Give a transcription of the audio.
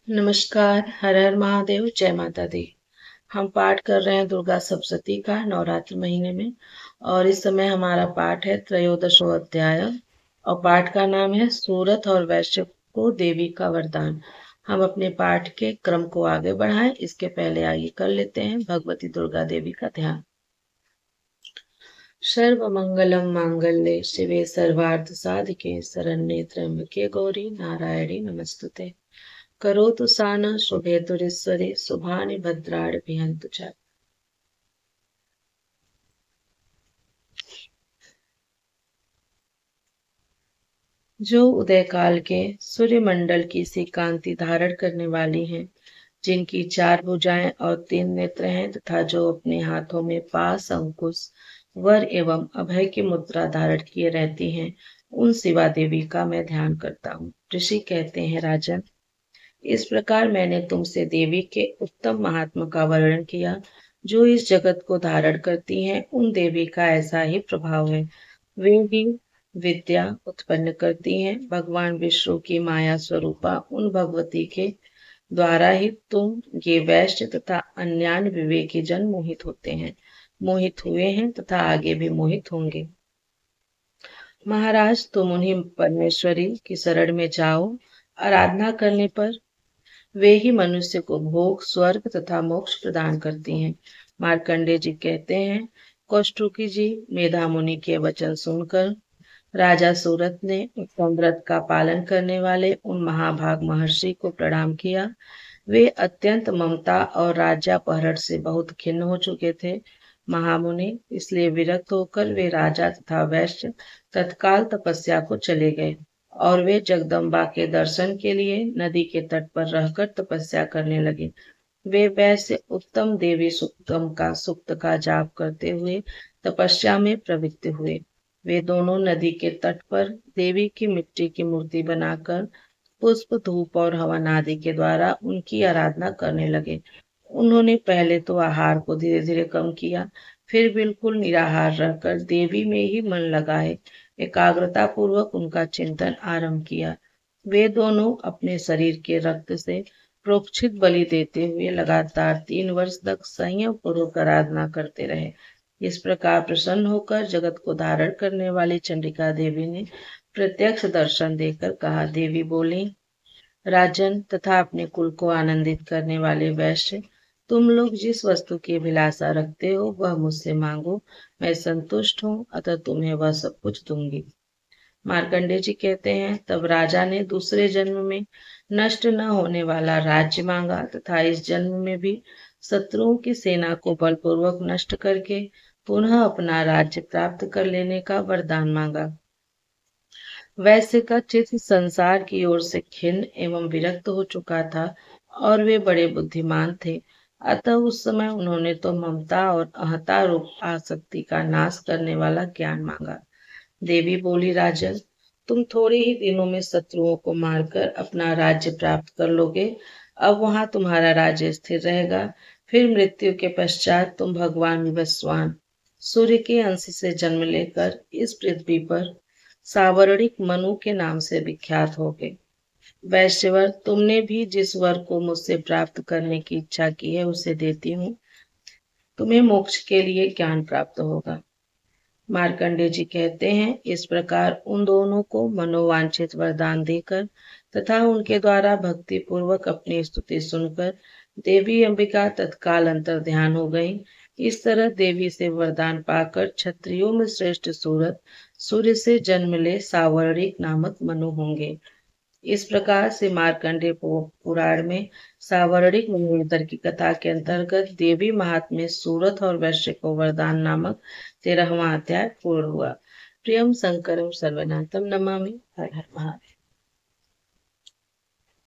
नमस्कार, हर हर महादेव, जय माता दी। हम पाठ कर रहे हैं दुर्गा सप्तशती का नवरात्र महीने में। और इस समय हमारा पाठ है त्रयोदशो अध्याय। और पाठ का नाम है सूरत और वैश्य को देवी का वरदान। हम अपने पाठ के क्रम को आगे बढ़ाएं, इसके पहले आगे कर लेते हैं भगवती दुर्गा देवी का ध्यान। सर्वमंगलम मांगल्ये शिवे सर्वार्थ साधिके शरण्ये त्र्यंबके गौरी नारायणी नमस्तुते। करोतु सानः शुभेतुरीश्वरे शुभानि भद्राणि भियन्तु च। जो उदय काल के सूर्य मंडल की सी कांति धारण करने वाली हैं, जिनकी 4 भुजाएं और 3 नेत्र हैं, तथा जो अपने हाथों में पास, अंकुश, वर एवं अभय की मुद्रा धारण किए रहती हैं, उन शिवा देवी का मैं ध्यान करता हूँ। ऋषि कहते हैं, राजन, इस प्रकार मैंने तुमसे देवी के उत्तम महात्मा का वर्णन किया। जो इस जगत को धारण करती हैं, उन देवी का ऐसा ही प्रभाव है। वे ही विद्या उत्पन्न करती हैं। भगवान विष्णु की माया स्वरूपा उन भगवती के द्वारा ही तुम ये वैश्य तथा अन्यान्य विवेकी जन मोहित होते हैं, मोहित हुए हैं तथा आगे भी मोहित होंगे। महाराज, तुम उन्हीं परमेश्वरी की शरण में जाओ। आराधना करने पर वे ही मनुष्य को भोग, स्वर्ग तथा मोक्ष प्रदान करती हैं। मार्कंडे जी कहते हैं, कौष्टुकी जी, मेधा मुनि के वचन सुनकर राजा सूरत ने उत्तम व्रत का पालन करने वाले उन महाभाग महर्षि को प्रणाम किया। वे अत्यंत ममता और राज्यापहरण से बहुत खिन्न हो चुके थे। महामुनि, इसलिए विरक्त होकर वे राजा तथा वैश्य तत्काल तपस्या को चले गए और वे जगदम्बा के दर्शन के लिए नदी के तट पर रहकर तपस्या करने लगे। वे वैश्य उत्तम देवी सुक्त का जाप करते हुए तपस्या में प्रवृत्त हुए। वे दोनों नदी के तट पर देवी की मिट्टी की मूर्ति बनाकर पुष्प, धूप और हवन आदि के द्वारा उनकी आराधना करने लगे। उन्होंने पहले तो आहार को धीरे धीरे कम किया, फिर बिल्कुल निराहार रहकर देवी में ही मन लगाए एकाग्रता पूर्वक उनका चिंतन आरंभ किया। वे दोनों अपने शरीर के रक्त से प्रोक्षित बलि देते हुए लगातार 3 वर्ष तक संयम पूर्वक आराधना करते रहे। इस प्रकार प्रसन्न होकर जगत को धारण करने वाली चंडिका देवी ने प्रत्यक्ष दर्शन देकर कहा। देवी बोली, राजन तथा अपने कुल को आनंदित करने वाले वैश्य, तुम लोग जिस वस्तु की अभिलाषा रखते हो वह मुझसे मांगो, मैं संतुष्ट हूँ, अतः तुम्हें वह सब कुछ दूंगी। मार्कंडे जी कहते हैं, तब राजा ने दूसरे जन्म में नष्ट न होने वाला राज्य मांगा तथा इस जन्म में भी शत्रुओं की सेना को बलपूर्वक नष्ट करके पुनः अपना राज्य प्राप्त कर लेने का वरदान मांगा। वैश्य का चित्त संसार की ओर से खिन्न एवं विरक्त हो चुका था और वे बड़े बुद्धिमान थे। अतः उस समय उन्होंने तो ममता और अहंता रूप आसक्ति का नाश करने वाला ज्ञान मांगा। देवी बोली, राजन, तुम थोड़े ही दिनों में शत्रुओं को मारकर अपना राज्य प्राप्त कर लोगे। अब वहां तुम्हारा राज्य स्थिर रहेगा। फिर मृत्यु के पश्चात तुम भगवान विवस्वान सूर्य के अंश से जन्म लेकर इस पृथ्वी पर सावर्णिक मनु के नाम से विख्यात हो गए। वैश्यवर, तुमने भी जिस वर को मुझसे प्राप्त करने की इच्छा की है उसे देती हूँ। तुम्हें मोक्ष के लिए ज्ञान प्राप्त होगा। मार्कंडे जी कहते हैं, इस प्रकार उन दोनों को मनोवांछित वरदान देकर तथा उनके द्वारा भक्ति पूर्वक अपनी स्तुति सुनकर देवी अंबिका तत्काल अंतर ध्यान हो गई। इस तरह देवी से वरदान पाकर क्षत्रियों में श्रेष्ठ सूरत सूर्य से जन्म ले सावर्णिक नामक मनु होंगे। इस प्रकार से मार्कंडे पुराण में सावर्णिक मन्वंतर की कथा के अंतर्गत देवी महात्म्य सूरत और वैश्य को वरदान नामक 13वां अध्याय पूर्ण हुआ। प्रियम शंकरम सर्वनाथम नमामि। हर हर महादेव।